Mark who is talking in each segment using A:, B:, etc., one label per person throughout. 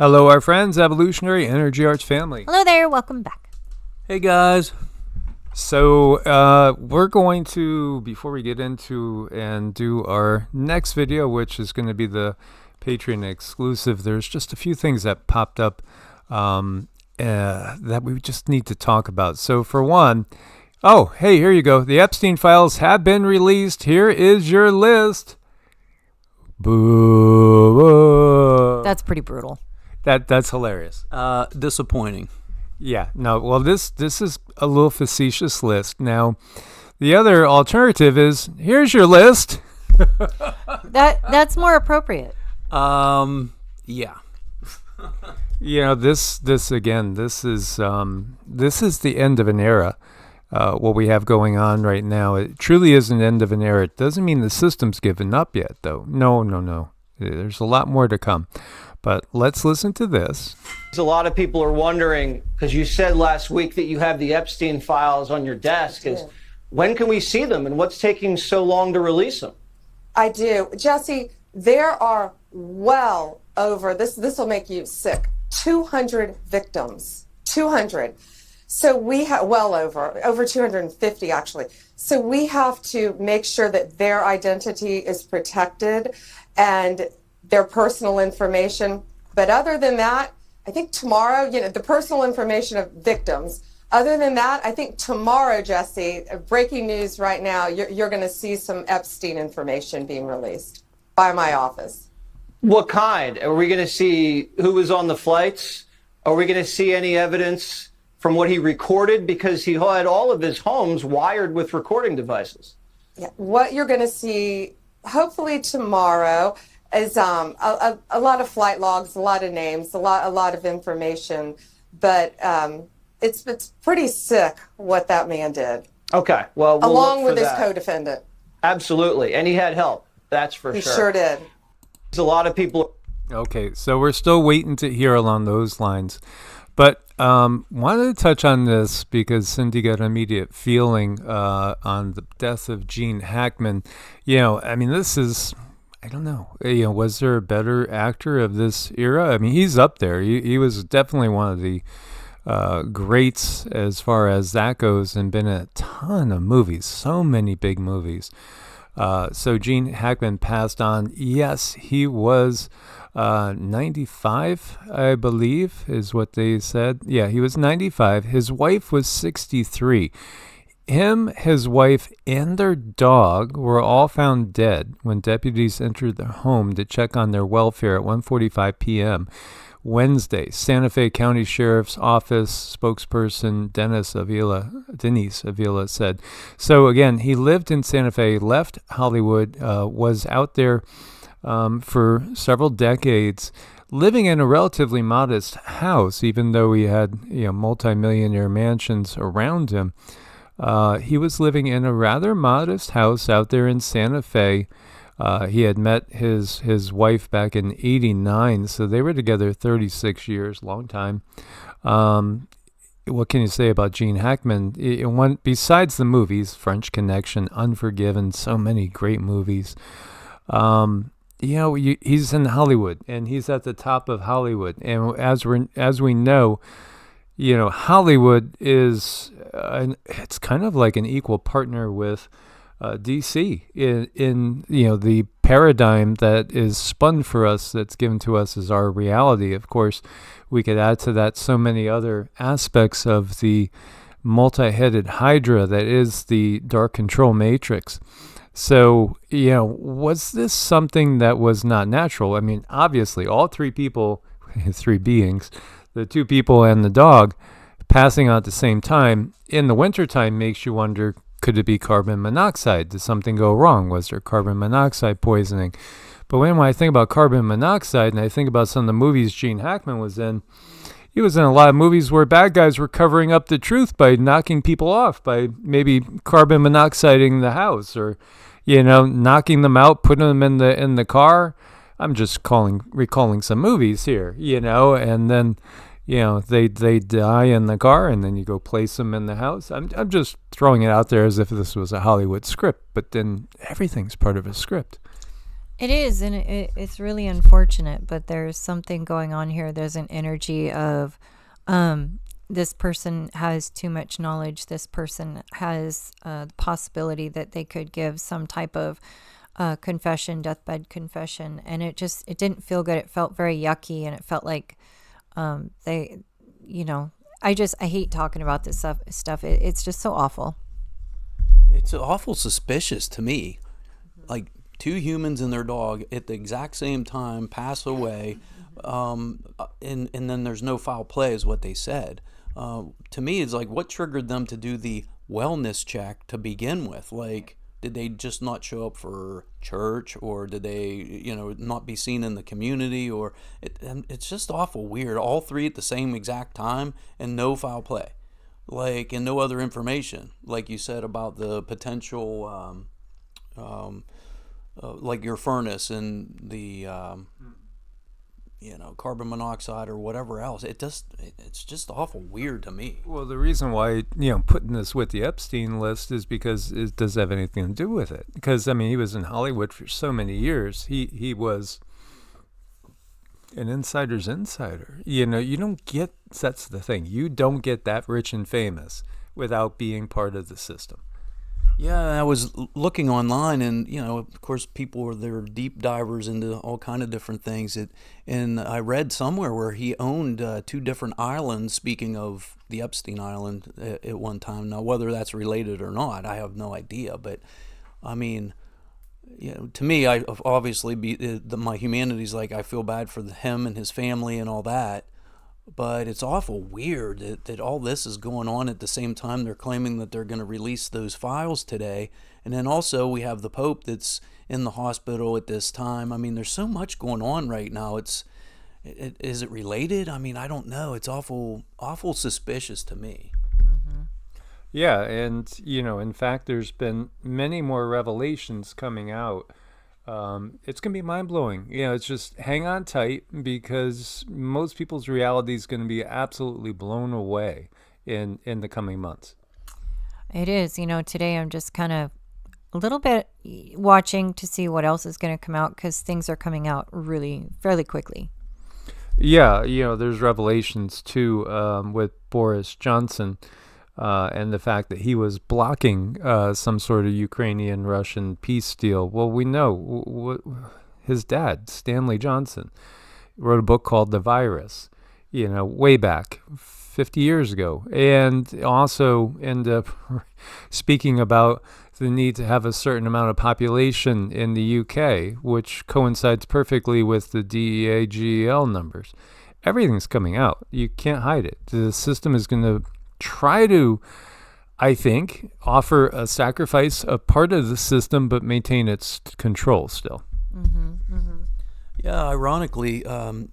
A: Hello, our friends, Evolutionary Energy Arts family.
B: Hello there, welcome back.
A: Hey, guys. So, we're going to, before we get into and do our next video, which is going to be the Patreon exclusive, there's just a few things that popped up that we just need to talk about. So, for one, hey, here you go. The Epstein files have been released. Here is your list. Boo.
B: That's pretty brutal.
A: That's hilarious.
C: Disappointing.
A: Yeah, no, well, this is a little facetious list. Now, the other alternative is, here's your list.
B: That's more appropriate.
C: Yeah.
A: You know, this is the end of an era. What we have going on right now, it truly is an end of an era. It doesn't mean the system's given up yet, though. No. There's a lot more to come. But let's listen to this.
D: A lot of people are wondering, because you said last week that you have the Epstein files on your desk, when can we see them and what's taking so long to release them?
E: I do. Jesse, there are well over, this will make you sick, 200 victims. 200. So we have, well over 250 actually. So we have to make sure that their identity is protected and their personal information. But other than that, I think tomorrow, the personal information of victims. Other than that, I think tomorrow, Jesse, breaking news right now, you're going to see some Epstein information being released by my office.
D: What kind? Are we going to see who was on the flights? Are we going to see any evidence from what he recorded? Because he had all of his homes wired with recording devices.
E: Yeah, what you're going to see, hopefully tomorrow, is a lot of flight logs, a lot of names, a lot of information, but it's pretty sick what that man did.
D: Okay, well,
E: along with his co-defendant.
D: Absolutely, and he had help. That's for sure.
E: He sure did.
D: There's a lot of people.
A: Okay, so we're still waiting to hear along those lines, but wanted to touch on this because Cindy got an immediate feeling on the death of Gene Hackman. This is. I don't know. Was there a better actor of this era? I mean, he's up there. He was definitely one of the greats as far as that goes, and been in a ton of movies, so many big movies. So Gene Hackman passed on. Yes, he was 95, I believe, is what they said. Yeah, he was 95. His wife was 63. Him, his wife, and their dog were all found dead when deputies entered their home to check on their welfare at 1:45 p.m. Wednesday. Santa Fe County Sheriff's Office spokesperson Denise Avila said. So again, he lived in Santa Fe, left Hollywood, was out there for several decades, living in a relatively modest house, even though he had multi-millionaire mansions around him. He was living in a rather modest house out there in Santa Fe. He had met his wife back in '89, so they were together 36 years, long time. What can you say about Gene Hackman? Besides the movies, French Connection, Unforgiven, so many great movies. He's in Hollywood, and he's at the top of Hollywood. And as we know, Hollywood is it's kind of like an equal partner with DC in the paradigm that is spun for us, that's given to us as our reality. Of course, we could add to that so many other aspects of the multi-headed hydra that is the dark control matrix. So, was this something that was not natural? I mean, obviously, all three beings, the two people and the dog, passing out at the same time in the wintertime makes you wonder, could it be carbon monoxide? Did something go wrong? Was there carbon monoxide poisoning? But when I think about carbon monoxide, and I think about some of the movies Gene Hackman was in, he was in a lot of movies where bad guys were covering up the truth by knocking people off, by maybe carbon monoxiding the house, or knocking them out, putting them in the car. I'm just recalling some movies here, and then they die in the car, and then you go place them in the house. I'm just throwing it out there as if this was a Hollywood script, but then everything's part of a script.
B: It is, and it's really unfortunate, but there's something going on here. There's an energy of this person has too much knowledge. This person has the possibility that they could give some type of confession, deathbed confession, and it didn't feel good. It felt very yucky, and it felt like they, I hate talking about this stuff. It's just so awful.
C: It's awful suspicious to me. Like, two humans and their dog at the exact same time pass away, and then there's no foul play is what they said. To me, it's like, what triggered them to do the wellness check to begin with? Like, did they just not show up for church, or did they, not be seen in the community? Or it's just awful weird. All three at the same exact time and no foul play, like, and no other information, like you said about the potential, like your furnace and the carbon monoxide or whatever else. It's just awful weird to me.
A: Well, the reason why, putting this with the Epstein list is because it does have anything to do with it. Because, he was in Hollywood for so many years. He was an insider's insider. You don't get, that's the thing. You don't get that rich and famous without being part of the system.
C: Yeah, I was looking online, and of course, they're deep divers into all kind of different things. And I read somewhere where he owned 2 different islands. Speaking of the Epstein Island at one time, now whether that's related or not, I have no idea. But to me, I obviously my humanities, like, I feel bad for him and his family and all that. But it's awful weird that all this is going on at the same time. They're claiming that they're going to release those files today. And then also we have the Pope that's in the hospital at this time. There's so much going on right now. Is it related? I don't know. It's awful suspicious to me.
B: Mm-hmm.
A: Yeah, and, in fact, there's been many more revelations coming out. It's going to be mind-blowing. It's just hang on tight, because most people's reality is going to be absolutely blown away in the coming months.
B: It is. Today I'm just kind of a little bit watching to see what else is going to come out, because things are coming out really fairly quickly.
A: Yeah, there's revelations too, with Boris Johnson. And the fact that he was blocking some sort of Ukrainian-Russian peace deal. Well, we know his dad, Stanley Johnson, wrote a book called The Virus, way back 50 years ago. And also ended up speaking about the need to have a certain amount of population in the UK, which coincides perfectly with the DEA-GEL numbers. Everything's coming out. You can't hide it. The system is going to try to, I think, offer a sacrifice of part of the system, but maintain its control still.
B: Mm-hmm, mm-hmm.
C: Yeah, ironically,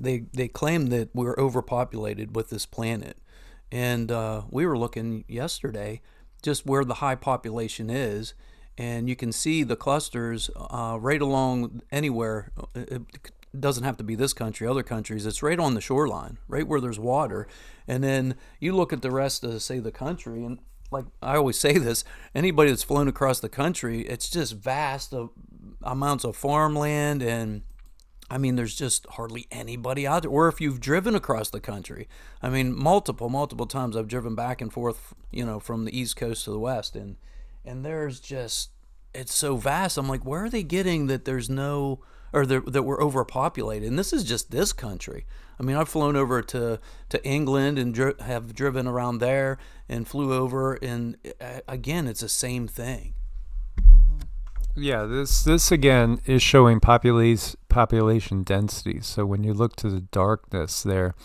C: they claim that we're overpopulated with this planet. And we were looking yesterday just where the high population is, and you can see the clusters right along anywhere. It doesn't have to be this country, other countries. It's right on the shoreline, right where there's water. And then you look at the rest of, say, the country, and like I always say this, anybody that's flown across the country, it's just vast amounts of farmland, and there's just hardly anybody out there. Or if you've driven across the country, multiple times I've driven back and forth, from the East Coast to the West, and there's just, it's so vast. I'm like, where are they getting that there's no, or that we're overpopulated? And this is just this country. I've flown over to England and have driven around there and flew over, and again, it's the same thing.
A: Yeah, this again is showing population density. So when you look to the darkness there,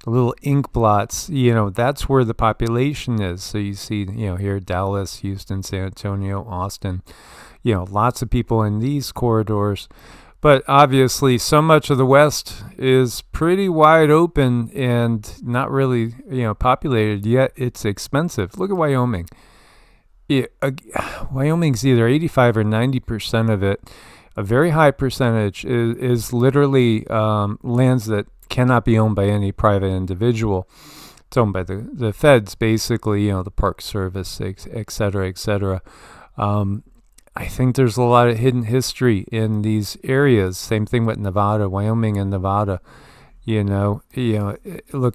A: the little ink blots, that's where the population is. So you see, here Dallas, Houston, San Antonio, Austin, lots of people in these corridors. But obviously, so much of the West is pretty wide open and not really, populated, yet it's expensive. Look at Wyoming. Wyoming's either 85 or 90% of it. A very high percentage is literally lands that cannot be owned by any private individual. It's owned by the feds, basically, the Park Service, et cetera, et cetera. I think there's a lot of hidden history in these areas. Same thing with Nevada, Wyoming and Nevada. Look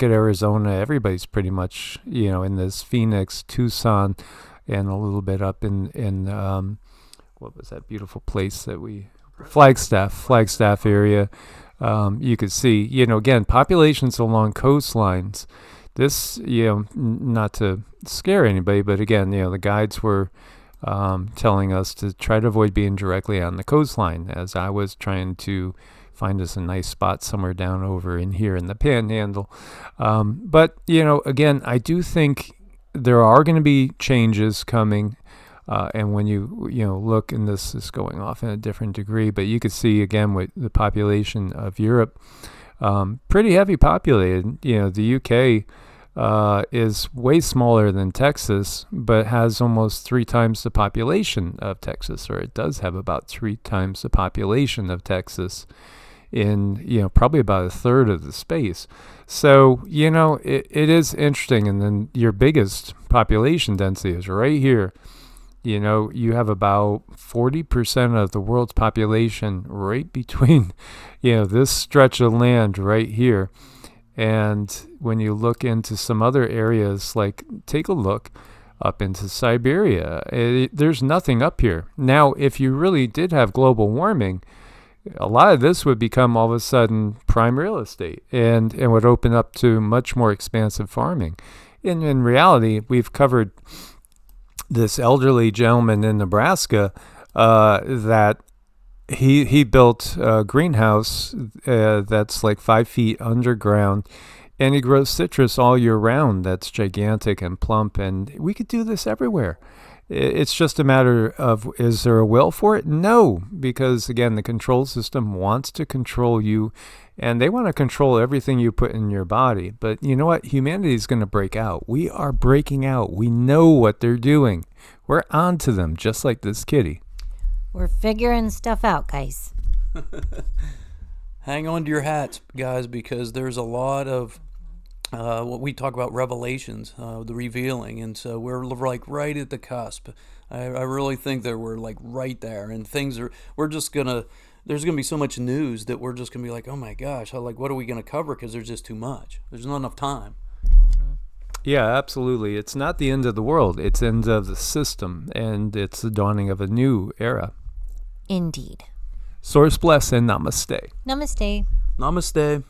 A: at Arizona. Everybody's pretty much, in this Phoenix, Tucson, and a little bit up in what was that beautiful place that Flagstaff area. You could see, again, populations along coastlines. This, not to scare anybody, but again, the guides were telling us to try to avoid being directly on the coastline, as I was trying to find us a nice spot somewhere down over in here in the Panhandle. But, again, I do think there are going to be changes coming. And when you look, and this is going off in a different degree, but you could see, again, with the population of Europe, pretty heavy populated. The UK is way smaller than Texas, but has almost 3 times the population of Texas, or it does have about 3 times the population of Texas in, probably about a third of the space. So, it is interesting. And then your biggest population density is right here. You have about 40% of the world's population right between, this stretch of land right here. And when you look into some other areas, like take a look up into Siberia, there's nothing up here. Now, if you really did have global warming, a lot of this would become all of a sudden prime real estate and would open up to much more expansive farming. In reality, we've covered this elderly gentleman in Nebraska that he built a greenhouse that's like 5 feet underground, and he grows citrus all year round. That's gigantic and plump, and we could do this everywhere. It's just a matter of, is there a will for it? No, because again, the control system wants to control you, and they want to control everything you put in your body. But you know what? Humanity is going to break out. We are breaking out. We know what they're doing. We're on to them, just like this kitty.
B: We're figuring stuff out, guys.
C: Hang on to your hats, guys, because there's a lot of what we talk about, revelations, the revealing, and so we're like right at the cusp. I really think that we're like right there, and there's gonna be so much news that we're just gonna be like, oh my gosh, what are we gonna cover? Because there's just too much. There's not enough time.
A: Yeah, absolutely. It's not the end of the world. It's the end of the system, and it's the dawning of a new era.
B: Indeed.
A: Source bless and namaste.
B: Namaste.
C: Namaste.